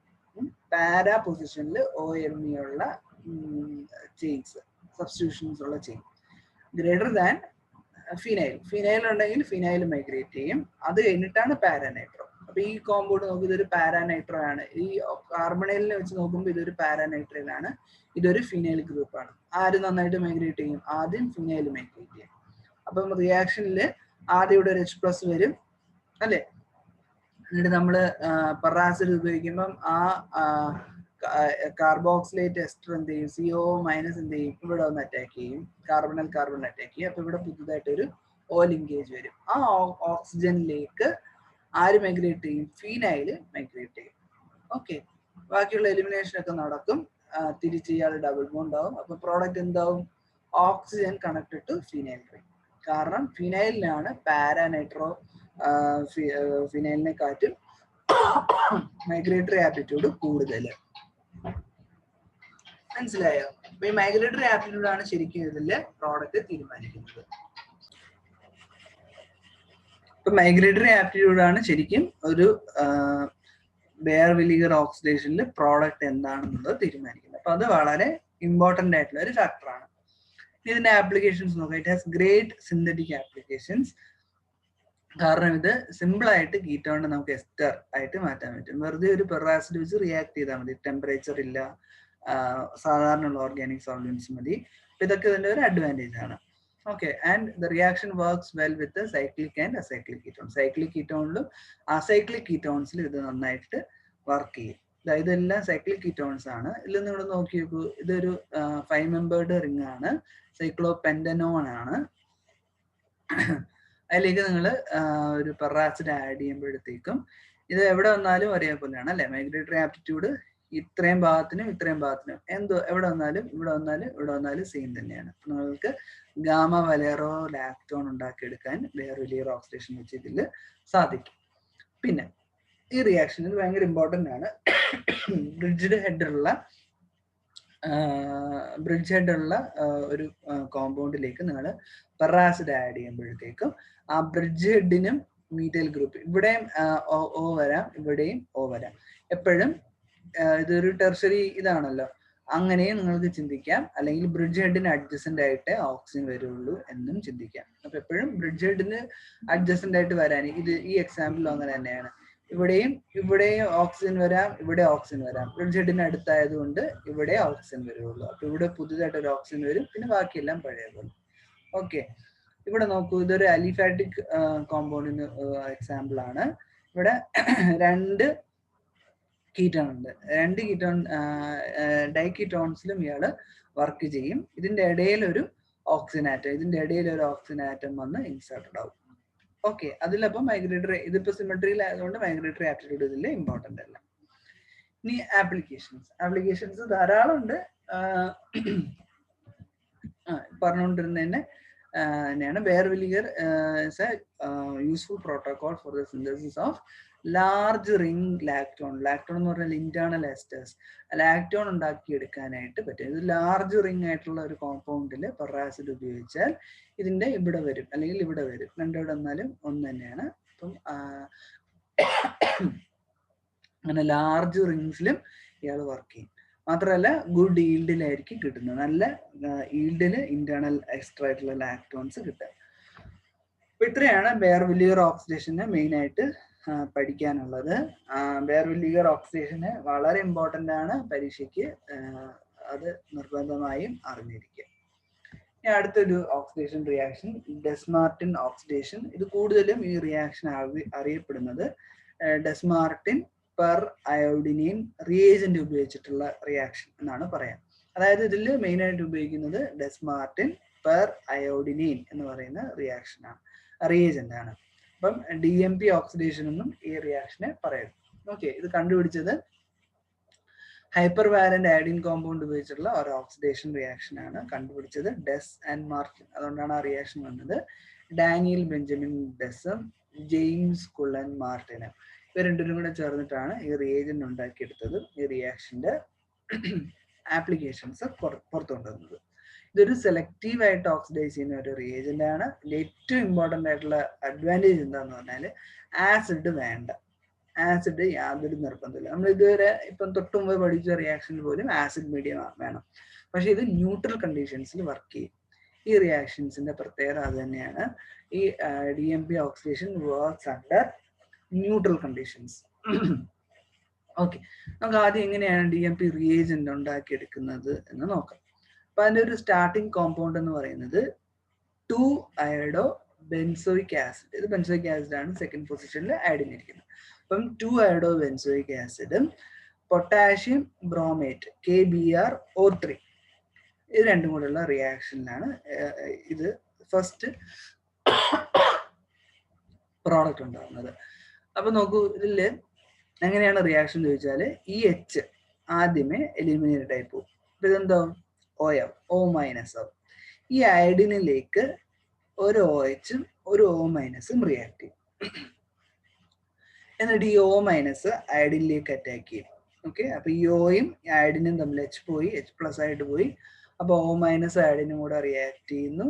പാരാ പൊസിഷനിൽ OMe ഉള്ള ചെയിൻസ്, സബ്സ്റ്റിറ്റ്യൂഷൻസ് ഉള്ള chain greater than phenyl. Phenyl ഉണ്ടെങ്കിൽ ഫിനൈൽ മൈഗ്രേറ്റ് ചെയ്യും. അത് കഴിഞ്ഞിട്ടാണ് പാരാനൈട്രോ. അപ്പൊ ഈ കോമ്പൗണ്ട് നോക്കി ഇതൊരു പാരാനൈട്രോ ആണ്. ഈ കാർബണൈലിനെ വെച്ച് നോക്കുമ്പോൾ ഇതൊരു പാരാനൈട്രൈൽ ആണ്, ഇതൊരു ഫിനൈൽ ഗ്രൂപ്പാണ്. ആര് നന്നായിട്ട് മൈഗ്രേറ്റ് ചെയ്യും? ആദ്യം ഫിനൈൽ മൈഗ്രേറ്റ് ചെയ്യും. അപ്പം റിയാക്ഷനിൽ ആദ്യം ഇവിടെ ഒരു H+ വരും അല്ലെ, എന്നിട്ട് നമ്മൾ പെറാസിഡ് ഉപയോഗിക്കുമ്പം ആ കാർബോക്സിലേറ്റ് എസ്റ്റർ എന്ത് ചെയ്യും? CO- എന്ത് ചെയ്യും? ഇവിടെ ഒന്ന് അറ്റാക്ക് ചെയ്യും, കാർബൺ അറ്റാക്ക് ചെയ്യും. അപ്പൊ ഇവിടെ പുതുതായിട്ടൊരു O ലിങ്കേജ് വരും. ആ ഓക്സിജനിലേക്ക് ആര് മൈഗ്രേറ്റ് ചെയ്യും? ഫീനൈൽ മൈഗ്രേറ്റ് ചെയ്യും. ഓക്കെ, ബാക്കിയുള്ള എലിമിനേഷൻ ഒക്കെ നടക്കും. തിരിച്ച് ഇയാൾ ഡബിൾ ബോണ്ട് ആവും. അപ്പൊ പ്രോഡക്റ്റ് എന്താവും? Oxygen connected to phenyl ring. കാരണം ഫിനൈലിനാണ് പാരാനൈട്രോ ഫിനൈലിനെ കാറ്റും മൈഗ്രേറ്ററി ആപ്റ്റിറ്റ്യൂഡ് കൂടുതൽ. മനസ്സിലായോ? അപ്പൊ ഈ മൈഗ്രേറ്ററി ആപ്റ്റിറ്റ്യൂഡ് ആണ് ശരിക്കും ഇതില് പ്രോഡക്റ്റ് തീരുമാനിക്കുന്നത്. ഇപ്പൊ മൈഗ്രേറ്ററി ആപ്റ്റിറ്റ്യൂഡ് ആണ് ശരിക്കും ഒരു ബെയർ വിനീഗർ ഓക്സിഡേഷനിൽ പ്രോഡക്റ്റ് എന്താണെന്നുള്ളത് തീരുമാനിക്കുന്നത്. അപ്പൊ അത് വളരെ ഇമ്പോർട്ടന്റ് ആയിട്ടുള്ള ഒരു ഫാക്ടറാണ്. ഇതിന്റെ ആപ്ലിക്കേഷൻസ് നോക്കാം. It has great synthetic applications. കാരണം ഇത് സിമ്പിൾ ആയിട്ട് കീറ്റോണിനെ നമുക്ക് എസ്റ്റർ ആയിട്ട് മാറ്റാൻ പറ്റും. വെറുതെ ഒരു പെറാസിഡ് വെച്ച് റിയാക്ട് ചെയ്താൽ മതി. ടെമ്പറേച്ചർ ഇല്ല, സാധാരണ ഓർഗാനിക് സോൾവെന്റ്സ് മതി. ഇതൊക്കെ ഇതിന്റെ ഒരു അഡ്വാൻറ്റേജ് ആണ്. Okay, and the reaction works well with cyclic and acyclic ketone. Cyclic കീറ്റോണിലും അസൈക്ലിക് കീറ്റോൺസിലും ഇത് നന്നായിട്ട് വർക്ക് ചെയ്യും. ഇതെല്ലാം സൈക്ലിക് കീറ്റോൺസ് ആണ്. ഇതിൽ നിങ്ങൾ നോക്കി നോക്കൂ, ഇതൊരു 5 മെമ്പേർഡ് റിംഗ് ആണ്, സൈക്ലോപെന്റനോൺ ആണ്. അതിലേക്ക് നിങ്ങൾ ഒരു പെറാസിഡ് ആഡ് ചെയ്യുമ്പോഴത്തേക്കും ഇത് എവിടെ വന്നാലും ഒരേപോലെയാണ് അല്ലെ. മൈഗ്രേറ്ററി ആപ്റ്റിറ്റ്യൂഡ് ഇത്രയും ഭാഗത്തിനും ഇത്രയും ഭാഗത്തിനും എവിടെ വന്നാലും ഇവിടെ വന്നാലും സെയിം തന്നെയാണ്. നിങ്ങൾക്ക് ഗാമ വലേറോ ലാക്ടോൺ ഉണ്ടാക്കിയെടുക്കാൻ ബെയർ വിനീഗർ ഓക്സിഡേഷൻ വെച്ച് ഇതിൽ സാധിക്കും. പിന്നെ ഈ റിയാക്ഷൻ ഇത് ഭയങ്കര ഇമ്പോർട്ടൻ്റ് ആണ്. ബ്രിഡ്ജ് ഹെഡുള്ള ഒരു കോമ്പൗണ്ടിലേക്ക് നിങ്ങൾ പെറാസിഡ് ആഡ് ചെയ്യുമ്പോഴത്തേക്കും ആ ബ്രിഡ്ജ് ഹെഡിനും മീഥൈൽ ഗ്രൂപ്പ് ഇവിടെയും O വരാം, ഇവിടെയും O വരാം. എപ്പോഴും ഇതൊരു ടെർഷറി ഇതാണല്ലോ, അങ്ങനെയും നിങ്ങൾക്ക് ചിന്തിക്കാം. അല്ലെങ്കിൽ ബ്രിഡ്ജ് ഹെഡിന് അഡ്ജസ്റ്റന്റ് ആയിട്ട് ഓക്സിജൻ വരുള്ളൂ എന്നും ചിന്തിക്കാം. അപ്പൊ എപ്പോഴും ബ്രിഡ്ജ് ഹെഡിന് അഡ്ജസ്റ്റന്റ് ആയിട്ട് വരാൻ ഈ എക്സാമ്പിളും അങ്ങനെ തന്നെയാണ്. ഇവിടെയും ഓക്സിജൻ വരാം, ഇവിടെ ഓക്സിജൻ വരാം. ബ്രിഡ്ജ് ഹെഡിന് അടുത്തായതുകൊണ്ട് ഇവിടെ ഓക്സിജൻ വരുള്ളൂ. അപ്പൊ ഇവിടെ പുതുതായിട്ട് ഒരു ഓക്സിജൻ വരും, പിന്നെ ബാക്കിയെല്ലാം പഴയ പോലെ. ഓക്കെ, ഇവിടെ നോക്കൂ, ഇതൊരു അലിഫാറ്റിക് കോമ്പൗണ്ടിന് എക്സാമ്പിൾ ആണ്. ഇവിടെ 2 കീറ്റോൺ ഉണ്ട്. 2 കീറ്റോൺ ഡൈകീറ്റോൺസിലും ഇയാള് വർക്ക് ചെയ്യും. ഇതിന്റെ ഇടയിൽ ഒരു ഓക്സിജൻ ആറ്റം വന്ന് ഇൻസേർട്ടഡ് ആവും. ഓക്കെ, അതിലപ്പം മൈഗ്രേറ്ററി, ഇതിപ്പോ സിമെട്രിയിൽ ആയതുകൊണ്ട് മൈഗ്രേറ്ററി ആപ്റ്റിറ്റ്യൂഡ് ഇതിൽ ഇമ്പോർട്ടൻ്റ് അല്ല. ഇനി ആപ്ലിക്കേഷൻസ് ധാരാളം ഉണ്ട്. പറഞ്ഞുകൊണ്ടിരുന്നതന്നെ തന്നെയാണ്. ബെയർ വിനീഗർ is a useful protocol for the synthesis of large ring lactone. Lactone എന്ന് പറഞ്ഞാൽ ഇന്റേണൽ എസ്റ്റേഴ്സ്. ലാക്ടോൺ ഉണ്ടാക്കിയെടുക്കാനായിട്ട് പറ്റും. ഇത് ലാർജ് റിംഗ് ആയിട്ടുള്ള ഒരു കോമ്പൗണ്ടിൽ പെറാസിഡ് ഉപയോഗിച്ചാൽ ഇതിന്റെ ഇവിടെ വരും, അല്ലെങ്കിൽ ഇവിടെ വരും. രണ്ടിവിടെ വന്നാലും ഒന്ന് തന്നെയാണ്. അപ്പം അങ്ങനെ ലാർജ് റിങ്സിലും ഇയാൾ വർക്ക് ചെയ്യും. മാത്രമല്ല ഗുഡ് ഈൽഡിലായിരിക്കും കിട്ടുന്നത്. നല്ല ഈൽഡിൽ ഇന്റേണൽ എക്സ്ട്രാ ആയിട്ടുള്ള ലാക്ടോൺസ് കിട്ടുക. അപ്പൊ ഇത്രയാണ് ബെയർ വിനീഗർ ഓക്സിഡേഷന് മെയിൻ ആയിട്ട് പഠിക്കാനുള്ളത്. ബെയർവിൽ ലീഗർ ഓക്സിഡേഷന് വളരെ ഇമ്പോർട്ടൻ്റ് ആണ്, പരീക്ഷയ്ക്ക് അത് നിർബന്ധമായും അറിഞ്ഞിരിക്കുക. ഇനി അടുത്തൊരു ഓക്സിഡേഷൻ റിയാക്ഷൻ ഡെസ്മാർട്ടിൻ ഓക്സിഡേഷൻ. ഇത് കൂടുതലും ഈ റിയാക്ഷൻ അറിയപ്പെടുന്നത് ഡെസ്മാർട്ടിൻ പെർ അയോഡിനെയിൻ റിയേജന്റ് ഉപയോഗിച്ചിട്ടുള്ള റിയാക്ഷൻ എന്നാണ് പറയാം. അതായത് ഇതിൽ മെയിനായിട്ട് ഉപയോഗിക്കുന്നത് ഡെസ്മാർട്ടിൻ പെർ അയോഡിനെയിൻ എന്ന് പറയുന്ന റിയാക്ഷനാണ്, റിയേജന്റ് ആണ്. അപ്പം DMP ഓക്സിഡേഷൻ എന്നും ഈ റിയാക്ഷനെ പറയുന്നു. ഓക്കെ, ഇത് കണ്ടുപിടിച്ചത് ഹൈപ്പർ വാലന്റ് അയഡിൻ കോമ്പൗണ്ട് ഉപയോഗിച്ചിട്ടുള്ള ഒരു ഓക്സിഡേഷൻ റിയാക്ഷൻ ആണ് കണ്ടുപിടിച്ചത് ഡെസ് ആൻഡ് മാർട്ടിൻ. അതുകൊണ്ടാണ് ആ റിയാക്ഷൻ വന്നത്. ഡാനിയൽ ബെഞ്ചമിൻ ഡെസും ജെയിംസ് കുള്ളൻ മാർട്ടിനും ഇവർ രണ്ടുപേരും കൂടെ ചേർന്നിട്ടാണ് ഈ റിയേജന്റ് ഉണ്ടാക്കിയെടുത്തത്. ഈ റിയാക്ഷന്റെ ആപ്ലിക്കേഷൻസ് പുറത്തു കൊണ്ടുവന്നത്. ഇതൊരു സെലക്റ്റീവ് ആയിട്ട് ഓക്സിഡൈസ് ചെയ്യുന്ന ഒരു റിയേജന്റ് ആണ്. ഏറ്റവും ഇമ്പോർട്ടൻ്റ് ആയിട്ടുള്ള അഡ്വാൻറ്റേജ് എന്താന്ന് പറഞ്ഞാൽ ആസിഡ് വേണ്ട. ആസിഡ് യാതൊരു നിർബന്ധമില്ല. നമ്മൾ ഇതുവരെ ഇപ്പം തൊട്ടുമുമ്പ് പഠിച്ച റിയാക്ഷനിൽ പോലും ആസിഡ് മീഡിയം വേണം, പക്ഷെ ഇത് ന്യൂട്രൽ കണ്ടീഷൻസിൽ വർക്ക് ചെയ്യും. ഈ റിയാക്ഷൻസിന്റെ പ്രത്യേകത അത് തന്നെയാണ്. ഈ DMP oxidation works under neutral conditions. Okay, നമുക്ക് ആദ്യം എങ്ങനെയാണ് DMP റിയേജന്റ് ഉണ്ടാക്കിയെടുക്കുന്നത് എന്ന് നോക്കാം. അപ്പൊ അതിന്റെ ഒരു സ്റ്റാർട്ടിങ് കോമ്പൗണ്ട് എന്ന് പറയുന്നത് 2-iodo ബെൻസോയിക് ആസിഡ്. ഇത് ബെൻസോയിക് ആസിഡ് ആണ് സെക്കൻഡ് പൊസിഷനിൽ ആഡ് ചെയ്തിരിക്കുന്നത്. അപ്പം 2-iodo ബെൻസോയിക് ആസിഡും പൊട്ടാഷ്യം ബ്രോമേറ്റ് KBrO3 ഇത് രണ്ടും കൂടെയുള്ള റിയാക്ഷനിലാണ് ഇത് ഫസ്റ്റ് പ്രോഡക്റ്റ് ഉണ്ടാകുന്നത്. അപ്പൊ നോക്കൂ, ഇതില് എങ്ങനെയാണ് റിയാക്ഷൻ ചോദിച്ചാൽ ഈ H ആദ്യമേ എലിമിനേറ്റ് ആയി പോകും. അപ്പൊ ഇതെന്തോ O മൈനസ്. ഈ അയഡിനിലേക്ക് ഒരു OH ഒരു O മൈനസും റിയാക്ട് ചെയ്യും. എന്നിട്ട് ഈ O മൈനസ് അയഡിനിലേക്ക് അറ്റാക്ക് ചെയ്യും. ഓക്കെ, അപ്പൊ ഈ ഓയും അയഡിനും തമ്മിൽ H പോയി, H+ ആയിട്ട് പോയി. അപ്പൊ O മൈനസ് അയഡിനും കൂടെ റിയാക്ട് ചെയ്യുന്നു.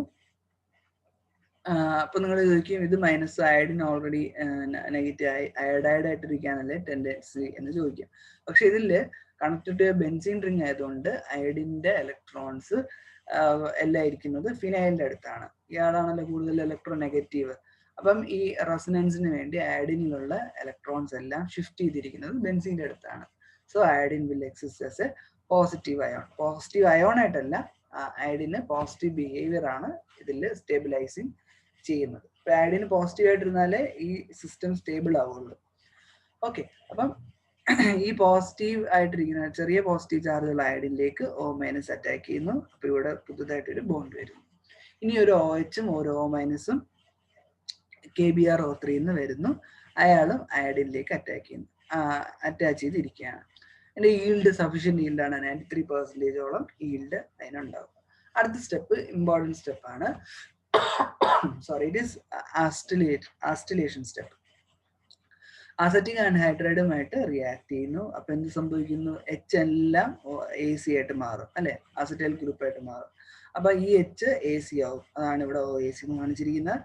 അപ്പൊ നിങ്ങൾ ചോദിക്കും, ഇത് minus iodine already negative iodide ആയിട്ടിരിക്കാനല്ലേ ടെൻഡൻസി എന്ന് ചോദിക്കും. പക്ഷെ ഇതില് കണക്റ്റഡ് ടു ബെൻസീൻ റിംഗ് ആയതുകൊണ്ട് അയഡിന്റെ ഇലക്ട്രോൺസ് എല്ലാം ഇരിക്കുന്നത് ഫിനൈലിന്റെ അടുത്താണ്. ഇയാളാണല്ലോ കൂടുതൽ ഇലക്ട്രോ നെഗറ്റീവ്. അപ്പം ഈ റെസൊനൻസിന് വേണ്ടി അയഡിനിലുള്ള ഇലക്ട്രോൺസ് എല്ലാം ഷിഫ്റ്റ് ചെയ്തിരിക്കുന്നത് ബെൻസീന്റെ അടുത്താണ്. So iodine will exist as A positive ion. Positive ion ആയിട്ടല്ല, അയഡിന് പോസിറ്റീവ് ബിഹേവിയർ ആണ് ഇതിൽ സ്റ്റേബിലൈസിങ് ചെയ്യുന്നത്. ഇപ്പൊ അയഡിന് പോസിറ്റീവ് ആയിട്ടിരുന്നാലേ ഈ സിസ്റ്റം സ്റ്റേബിൾ ആവുള്ളൂ. ഓക്കെ, അപ്പം ഈ പോസിറ്റീവ് ആയിട്ടിരിക്കുന്ന ചെറിയ പോസിറ്റീവ് ചാർജുള്ള അയഡിനിലേക്ക് O മൈനസ് അറ്റാക്ക് ചെയ്യുന്നു. അപ്പൊ ഇവിടെ പുതുതായിട്ടൊരു ബോണ്ട് വരുന്നു. ഇനി ഒരു OHും ഒരു O മൈനസും KBrO3 വരുന്നു. അയാളും അയഡിനിലേക്ക് അറ്റാച്ച് ചെയ്തിരിക്കുകയാണ്. അതിന്റെ ഈൽഡ് സഫീഷ്യന്റ് ഈൽഡാണ്, 93% ഈൽഡ് അതിനുണ്ടാവും. അടുത്ത സ്റ്റെപ്പ് ഇമ്പോർട്ടൻറ്റ് സ്റ്റെപ്പാണ്. Sorry, it is acetylation step. Acetic ആൻഹൈഡ്രൈഡുമായിട്ട് റിയാക്ട് ചെയ്യുന്നു. അപ്പൊ എന്ത് സംഭവിക്കുന്നു? H എല്ലാം AC ആയിട്ട് മാറും അല്ലെ, അസറ്റൈൽ ഗ്രൂപ്പ് ആയിട്ട് മാറും. അപ്പൊ ഈ H AC ആവും. അതാണ് ഇവിടെ OAC എന്ന് കാണിച്ചിരിക്കുന്നത്.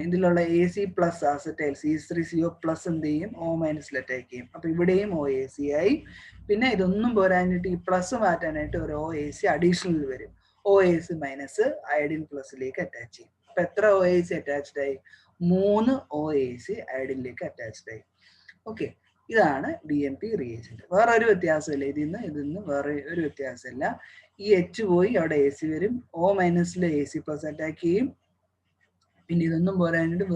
ഇതിലുള്ള AC പ്ലസ് അസറ്റൈൽ C3CO+ എന്ത് ചെയ്യും? O മൈനസിൽ അറ്റാക്ക് ചെയ്യും. അപ്പൊ ഇവിടെയും OAC ആയി. പിന്നെ ഇതൊന്നും പോരാഞ്ഞിട്ട് ഈ പ്ലസ് മാറ്റാനായിട്ട് ഒരു OAC അഡീഷണൽ വരും. OAC മൈനസ് അയഡിൻ പ്ലസിലേക്ക് അറ്റാച്ച് ചെയ്യും. അപ്പൊ എത്ര OAC അറ്റാച്ച്ഡ് ആയി? 3 OAC അയഡിനിലേക്ക് അറ്റാച്ച്ഡ് ആയി. ഓക്കെ, ഇതാണ് DMP റിയേജന്റ്. വേറെ ഒരു വ്യത്യാസമില്ല, ഇതിന്ന് വേറെ ഒരു വ്യത്യാസമില്ല. ഈ H പോയി അവിടെ AC വരും, O മൈനസിൽ AC പ്ലസ് അറ്റാക്ക് ചെയ്യും. പിന്നെ ഇതൊന്നും പോരാഞ്ഞിട്ട്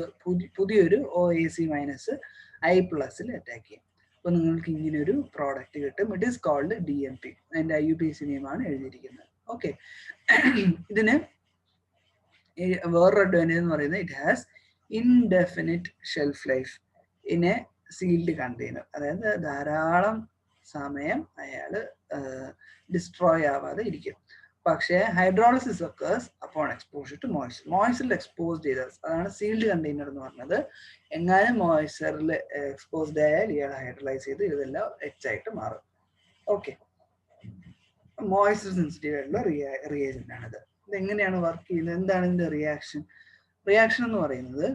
പുതിയൊരു OAC മൈനസ് I+ൽ അറ്റാക്ക് ചെയ്യും. അപ്പൊ നിങ്ങൾക്ക് ഇങ്ങനെ ഒരു പ്രോഡക്റ്റ് കിട്ടും. It is called DMP. അതിന്റെ IUPAC നെയിമാണ് എഴുതിയിരിക്കുന്നത്. ഓക്കെ, ഇതിന് വേറൊരു അഡ്വാൻറ്റേജ് എന്ന് പറയുന്നത് it has indefinite shelf life in a sealed container. അതായത് ധാരാളം സമയം അയാൾ ഡിസ്ട്രോയ് ആവാതെ ഇരിക്കും. പക്ഷേ hydrolysis occurs upon exposure to moisture. മോയ്സ്ചറിൽ എക്സ്പോസ് ചെയ്ത, അതാണ് സീൽഡ് കണ്ടെയ്നർ എന്ന് പറഞ്ഞത്. എങ്ങാനും മോയ്സ്ചറിൽ എക്സ്പോസ്ഡ് ആയാൽ ഇയാൾ ഹൈഡ്രലൈസ് ചെയ്ത് ഇതെല്ലാം H ആയിട്ട് മാറും. ഓക്കെ, മോയ്സ്ചർ സെൻസിറ്റീവ് ആയിട്ടുള്ള റിയേജന്റ് ആണിത്. ഇതെങ്ങനെയാണ് വർക്ക് ചെയ്യുന്നത്? എന്താണ് ഇതിന്റെ റിയാക്ഷൻ? റിയാക്ഷൻ എന്ന് പറയുന്നത്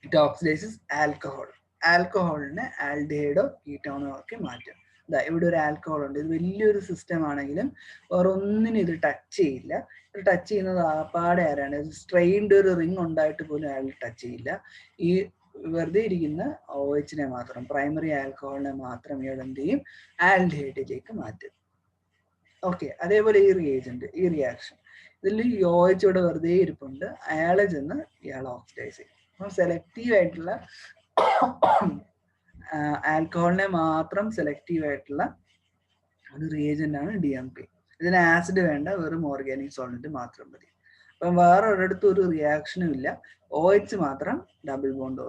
ഇറ്റ് ഓക്സിഡൈസസ് ആൽക്കഹോൾ. ആൽക്കഹോളിനെ ആൽഡിഹൈഡോ കീറ്റോണോ ഒക്കെ മാറ്റും. ഇവിടെ ഒരു ആൽക്കഹോൾ ഉണ്ട്. ഇത് വലിയൊരു സിസ്റ്റം ആണെങ്കിലും വേറെ ഒന്നിനും ഇത് ടച്ച് ചെയ്യില്ല. ഇത് ടച്ച് ചെയ്യുന്നത് ആപ്പാടെ ആരാണ്? സ്ട്രെയിൻഡ് ഒരു റിംഗ് ഉണ്ടായിട്ട് പോലും അയാൾ ടച്ച് ചെയ്യില്ല. ഈ വെറുതെ ഇരിക്കുന്ന OH മാത്രം, പ്രൈമറി ആൽക്കഹോളിനെ മാത്രം ഇയാൾ എന്ത് ചെയ്യും, ആൽഡിഹൈഡിലേക്ക് മാറ്റും. ഓക്കെ, അതേപോലെ ഈ റിയാക്ഷൻ ഇതിൽ ഈ OH ഇവിടെ വെറുതെ ഇരിപ്പുണ്ട്, അയാളെ ചെന്ന് ഇയാൾ ഓക്സിഡൈസ് ചെയ്യും. അപ്പം സെലക്റ്റീവ് ആയിട്ടുള്ള ആൽക്കഹോളിനെ മാത്രം സെലക്റ്റീവ് ആയിട്ടുള്ള ഒരു റിയേജന്റ് ആണ് DMP. ഇതിന് ആസിഡ് വേണ്ട, വെറും ഓർഗാനിക് സോൾവെന്റ് മാത്രം മതി. അപ്പം വേറെ ഒരിടത്തും ഒരു റിയാക്ഷനും ഇല്ല, OH മാത്രം ഡബിൾ ബോണ്ട്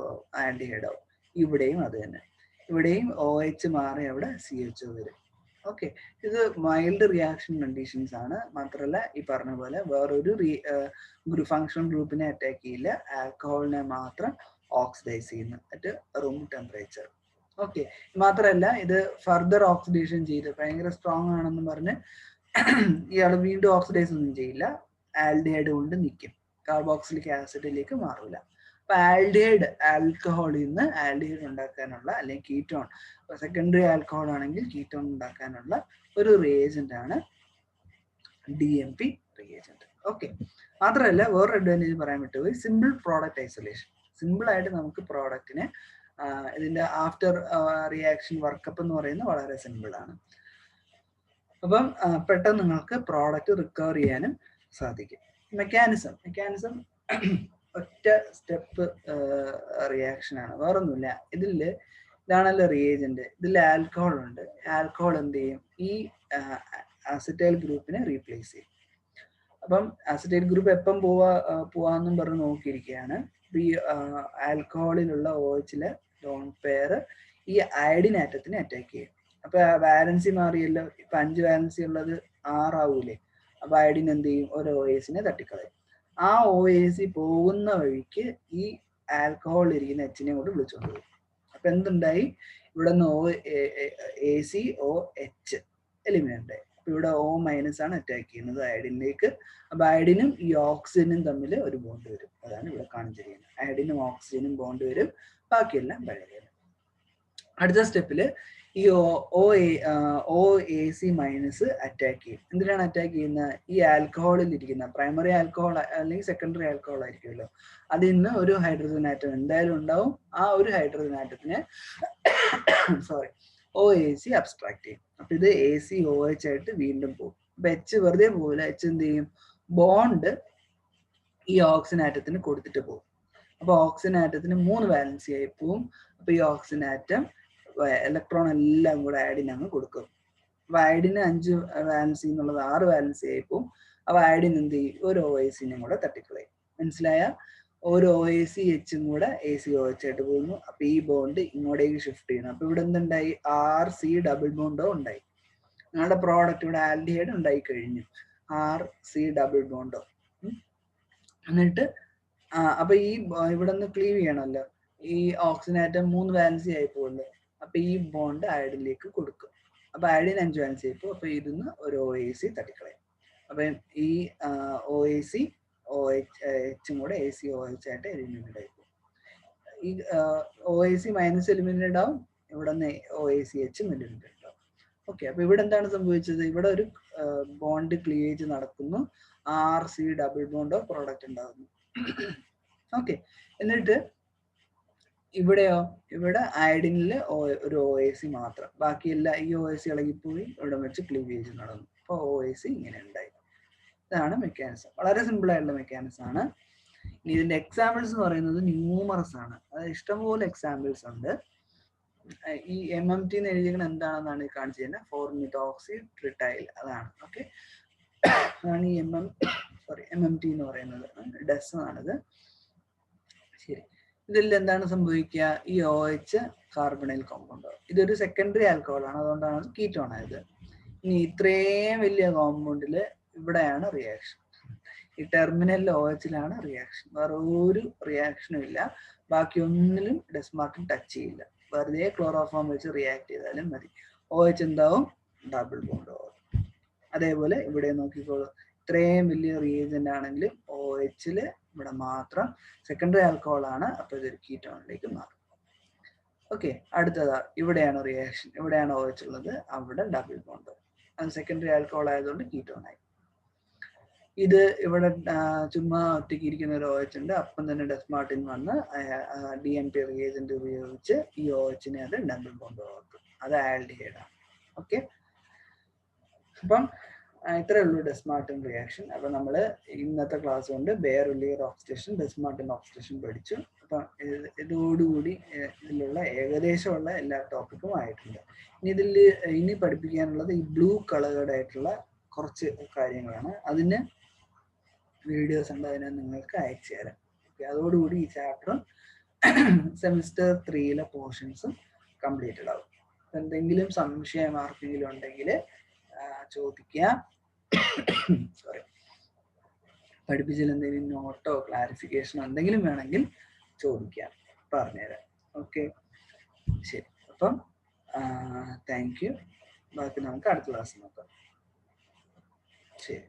ആൽഡിഹൈഡ് ആവും. ഇവിടെയും അത് തന്നെ, ഇവിടെയും OH മാറി അവിടെ CHO വരും. ഓക്കെ, ഇത് മൈൽഡ് റിയാക്ഷൻ കണ്ടീഷൻസ് ആണ്. മാത്രമല്ല ഈ പറഞ്ഞ പോലെ വേറൊരു ഫങ്ഷണൽ ഗ്രൂപ്പിനെ അറ്റാക്ക് ചെയ്യില്ല, ആൽക്കഹോളിനെ മാത്രം ഓക്സിഡൈസ് ചെയ്യുന്നു അറ്റ് റൂം ടെമ്പറേച്ചർ. ഓക്കെ, മാത്രമല്ല ഇത് ഫർദർ ഓക്സിഡേഷൻ ചെയ്ത് ഭയങ്കര സ്ട്രോങ് ആണെന്ന് പറഞ്ഞ് ഇയാൾ വീണ്ടും ഓക്സിഡൈസ് ഒന്നും ചെയ്യില്ല, ആൽഡിഹൈഡ് കൊണ്ട് നിൽക്കും, കാർബോക്സിലിക് ആസിഡിലേക്ക് മാറൂല. അപ്പൊ ആൽഡിഹൈഡ് ആൽക്കഹോളിൽ നിന്ന് ആൽഡിഹൈഡ് ഉണ്ടാക്കാനുള്ള, അല്ലെങ്കിൽ കീറ്റോൺ സെക്കൻഡറി ആൽക്കഹോൾ ആണെങ്കിൽ കീറ്റോൺ ഉണ്ടാക്കാനുള്ള ഒരു റിയേജന്റ് ആണ് DMP റിയേജന്റ്. ഓക്കെ, മാത്രമല്ല വേറൊരു അഡ്വാൻറ്റേജ് പറയാൻ വിട്ടുപോയി, സിമ്പിൾ പ്രോഡക്റ്റ് ഐസൊലേഷൻ. സിമ്പിൾ ആയിട്ട് നമുക്ക് പ്രോഡക്റ്റിനെ ഇതിന്റെ ആഫ്റ്റർ റിയാക്ഷൻ വർക്കപ്പ് എന്ന് പറയുന്നത് വളരെ സിമ്പിൾ ആണ്. അപ്പം പെട്ടെന്ന് നിങ്ങൾക്ക് പ്രോഡക്റ്റ് റിക്കവർ ചെയ്യാനും സാധിക്കും. മെക്കാനിസം ഒറ്റ സ്റ്റെപ്പ് റിയാക്ഷൻ ആണ്, വേറൊന്നുമില്ല. ഇതാണല്ലോ റിയേജന്റ്, ഇതിൽ ആൽക്കഹോൾ ഉണ്ട്. ആൽക്കഹോൾ എന്ത് ചെയ്യും, ഈ അസറ്റൈൽ ഗ്രൂപ്പിനെ റീപ്ലേസ് ചെയ്യും. അപ്പം അസറ്റൈൽ ഗ്രൂപ്പ് എപ്പം പോവാന്നും പറഞ്ഞ് നോക്കിയിരിക്കുകയാണ്. ഈ ആൽക്കഹോളിലുള്ള OHലെ ലോൺ പെയർ ഈ അയഡിൻ ആറ്റത്തിനെ അറ്റാക്ക് ചെയ്യും. അപ്പൊ വാലൻസി മാറിയല്ലോ, ഇപ്പൊ 5 വാലൻസി ഉള്ളത് 6 ആവൂലേ. അപ്പൊ അയഡിൻ എന്ത് ചെയ്യും, ഒരു OASനെ തട്ടിക്കളയും. ആ OAS പോകുന്ന വഴിക്ക് ഈ ആൽക്കഹോൾ ഇരിക്കുന്ന Hനെ കൊണ്ട് വിളിച്ചോണ്ട് പോകും. അപ്പൊ എന്തുണ്ടായി, ഇവിടെ നിന്ന് ACOH എലിമിനേറ്റ് ആയി. അപ്പൊ ഇവിടെ O- ആണ് അറ്റാക്ക് ചെയ്യുന്നത് അയഡിനിലേക്ക്. അപ്പൊ അയഡിനും ഈ ഓക്സിജനും തമ്മിൽ ഒരു ബോണ്ട് വരും, അതാണ് ഇവിടെ കാണിച്ചിരിക്കുന്നത്. അയഡിനും ഓക്സിജനും ബോണ്ട് വരും, ബാക്കിയെല്ലാം പഴയ. അടുത്ത സ്റ്റെപ്പില് ഈ OAC മൈനസ് അറ്റാക്ക് ചെയ്യും. എന്തിനാണ് അറ്റാക്ക് ചെയ്യുന്നത്, ഈ ആൽക്കഹോളിൽ ഇരിക്കുന്ന പ്രൈമറി ആൽക്കഹോൾ അല്ലെങ്കിൽ സെക്കൻഡറി ആൽക്കഹോൾ ആയിരിക്കുമല്ലോ, അതിൽ നിന്ന് ഒരു ഹൈഡ്രജൻ ആറ്റം എന്തായാലും ഉണ്ടാവും. ആ ഒരു ഹൈഡ്രജൻ ആറ്റത്തിനെ OAC അബ്സ്ട്രാക്ട് ചെയ്യും. അപ്പൊ ഇത് ACOH ആയിട്ട് വീണ്ടും പോകും. അപ്പൊ H വെറുതെ പോകില്ല, H എന്ത് ചെയ്യും, ബോണ്ട് ഈ ഓക്സിജൻ ആറ്റത്തിന് കൊടുത്തിട്ട് പോകും. അപ്പൊ ഓക്സിജൻ ആറ്റത്തിന് 3 വാലൻസി ആയി പോവും. അപ്പൊ ഈ ഓക്സിജൻ ആറ്റം ഇലക്ട്രോൺ എല്ലാം കൂടെ അയഡിൻ അങ്ങ് കൊടുക്കും. അപ്പൊ അയഡിന് 5 വാലൻസി എന്നുള്ളത് 6 വാലൻസി ആയി പോവും. അപ്പൊ അയഡിൻ എന്ത് ചെയ്യും, ഒരു OACനെയും കൂടെ തട്ടിക്കളയും. മനസ്സിലായ, ഒരു OAC Hഉം കൂടെ ACOH ആയിട്ട് പോകുന്നു. അപ്പൊ ഈ ബോണ്ട് ഇങ്ങോട്ടേക്ക് ഷിഫ്റ്റ് ചെയ്യണം. അപ്പൊ ഇവിടെ എന്തുണ്ടായി, RC ഡബിൾ ബോണ്ടോ ഉണ്ടായി. നിങ്ങളുടെ പ്രോഡക്റ്റ് ഇവിടെ ആൽഡിഹൈഡ് ഉണ്ടായി കഴിഞ്ഞു, RC ഡബിൾ ബോണ്ടോ. എന്നിട്ട് അപ്പൊ ഈ ഇവിടെ നിന്ന് ക്ലീവ് ചെയ്യണമല്ലോ, ഈ ഓക്സിജൻ ആറ്റം 3 വാലൻസി ആയി പോകുമല്ലോ. അപ്പൊ ഈ ബോണ്ട് അയഡിനിലേക്ക് കൊടുക്കും. അപ്പൊ അയഡിൻ 5 വാലൻസി ആയി പോകും. അപ്പൊ ഇതിന്ന് ഒരു OAC തട്ടിക്കളയും. അപ്പൊ ഈ OAC OHും കൂടെ ACOH ആയിട്ട് എലിമിനേറ്റ് ആയി പോകും. ഈ OAC മൈനസ് എലിമിനേറ്റ് ആവും, ഇവിടെ നിന്ന് OACH എലിമിനേറ്റ് ആവും. ഓക്കെ, അപ്പൊ ഇവിടെ എന്താണ് സംഭവിച്ചത്, ഇവിടെ ഒരു ബോണ്ട് ക്ലീവേജ് നടക്കുന്നു, RC ഡബിൾ ബോണ്ടോ പ്രോഡക്റ്റ് ഉണ്ടാകുന്നു. ഓക്കെ, എന്നിട്ട് ഇവിടെയോ, ഇവിടെ അയഡിനിൽ ഒരു OAC മാത്രം, ബാക്കിയെല്ലാം ഈ OAC ഇളകിപ്പോയി, ഇവിടെ വെച്ച് ക്ലീവേജ് നടന്നു. അപ്പൊ OAC ഇങ്ങനെ ഉണ്ടായി. ഇതാണ് മെക്കാനിസം, വളരെ സിമ്പിൾ ആയിട്ടുള്ള മെക്കാനിസം ആണ്. ഇനി ഇതിന്റെ എക്സാമ്പിൾസ് എന്ന് പറയുന്നത് ന്യൂമറസ് ആണ്, അതായത് ഇഷ്ടംപോലെ എക്സാമ്പിൾസ് ഉണ്ട്. ഈ MMT എന്ന് എഴുതിയിരിക്കുന്നത് എന്താണെന്നാണ് ഈ കാണിച്ചു തന്നെ, 4-methoxy ട്രിറ്റൈൽ, അതാണ്. ഓക്കെ, അതാണ് ഈ MMT എന്ന് പറയുന്നത്, ഡെസ് ആണിത്. ശരി, ഇതിൽ എന്താണ് സംഭവിക്കുക, ഈ OH കാർബണൈൽ കോമ്പൗണ്ട്, ഇതൊരു സെക്കൻഡറി ആൽക്കഹോൾ ആണ്, അതുകൊണ്ടാണ് കീറ്റോൺ ആയത്. ഇനി ഇത്രയും വലിയ കോമ്പൗണ്ടില് ഇവിടെയാണ് റിയാക്ഷൻ, ഈ ടെർമിനൽ OHലാണ് റിയാക്ഷൻ, വേറെ ഒരു റിയാക്ഷനും ഇല്ല. ബാക്കി ഒന്നിലും ഡെസ്മാർക്കിൽ ടച്ച് ചെയ്യില്ല, വെറുതെ ക്ലോറോഫോം വെച്ച് റിയാക്ട് ചെയ്താലും മതി. OH എന്താവും, ഡബിൾ ബോണ്ട് ആവും. അതേപോലെ ഇവിടെ നോക്കിക്കോളൂ, ഇത്രയും വലിയ റിയേജന്റ് ആണെങ്കിലും OHല് ഇവിടെ മാത്രം സെക്കൻഡറി ആൽക്കഹോൾ ആണ്, അപ്പൊ ഇതൊരു കീറ്റോണിലേക്ക് മാറും. ഓക്കെ, അടുത്തതാ ഇവിടെയാണ് റിയാക്ഷൻ, ഇവിടെയാണ് OH ഉള്ളത്, അവിടെ ഡബിൾ ബോണ്ട്, അത് സെക്കൻഡറി ആൽക്കഹോൾ ആയതുകൊണ്ട് കീറ്റോൺ ആയി. ഇത് ഇവിടെ ചുമ്മാ ഒറ്റയ്ക്ക് ഇരിക്കുന്ന ഒരു OH ഉണ്ട്. അപ്പം തന്നെ ഡെസ്മാർട്ടിൻ വന്ന് DNP റിയേജന്റ് ഉപയോഗിച്ച് ഈ OH-നെ അത് ഡബിൾ ബോണ്ട് ആക്കും. അത് ആൽഡിഹൈഡാണ്. ഓക്കെ, അപ്പം ഇത്രയേ ഉള്ളൂ ഡെസ്മാർട്ടിൻ റിയാക്ഷൻ. അപ്പം നമ്മൾ ഇന്നത്തെ ക്ലാസ് കൊണ്ട് ബെയർ-ഉള്ളിയർ ഓക്സിഡേഷൻ, ഡെസ്മാർട്ടിൻ ഓക്സിഡേഷൻ പഠിച്ചു. അപ്പം ഇതോടുകൂടി ഇതിലുള്ള ഏകദേശമുള്ള എല്ലാ ടോപ്പിക്കും ആയിട്ടുണ്ട്. ഇനി പഠിപ്പിക്കാനുള്ളത് ഈ ബ്ലൂ കളേർഡ് ആയിട്ടുള്ള കുറച്ച് കാര്യങ്ങളാണ്. അതിന് വീഡിയോസ് ഉണ്ട്, അതിനെ നിങ്ങൾക്ക് അയച്ചു തരാം. ഓക്കെ, അതോടുകൂടി ഈ ചാപ്റ്റർ സെമിസ്റ്റർ 3 പോർഷൻസും കംപ്ലീറ്റഡ് ആവും. എന്തെങ്കിലും സംശയം ആർക്കെങ്കിലും ഉണ്ടെങ്കിൽ ചോദിക്കുക. സോറി, പഠിപ്പിച്ചതിൽ എന്തെങ്കിലും നോട്ടോ ക്ലാരിഫിക്കേഷനോ എന്തെങ്കിലും വേണമെങ്കിൽ ചോദിക്കാം, പറഞ്ഞുതരാം. ഓക്കെ, ശരി. അപ്പം താങ്ക് യു. ബാക്കി നമുക്ക് അടുത്ത ക്ലാസ് നോക്കാം. ശരി.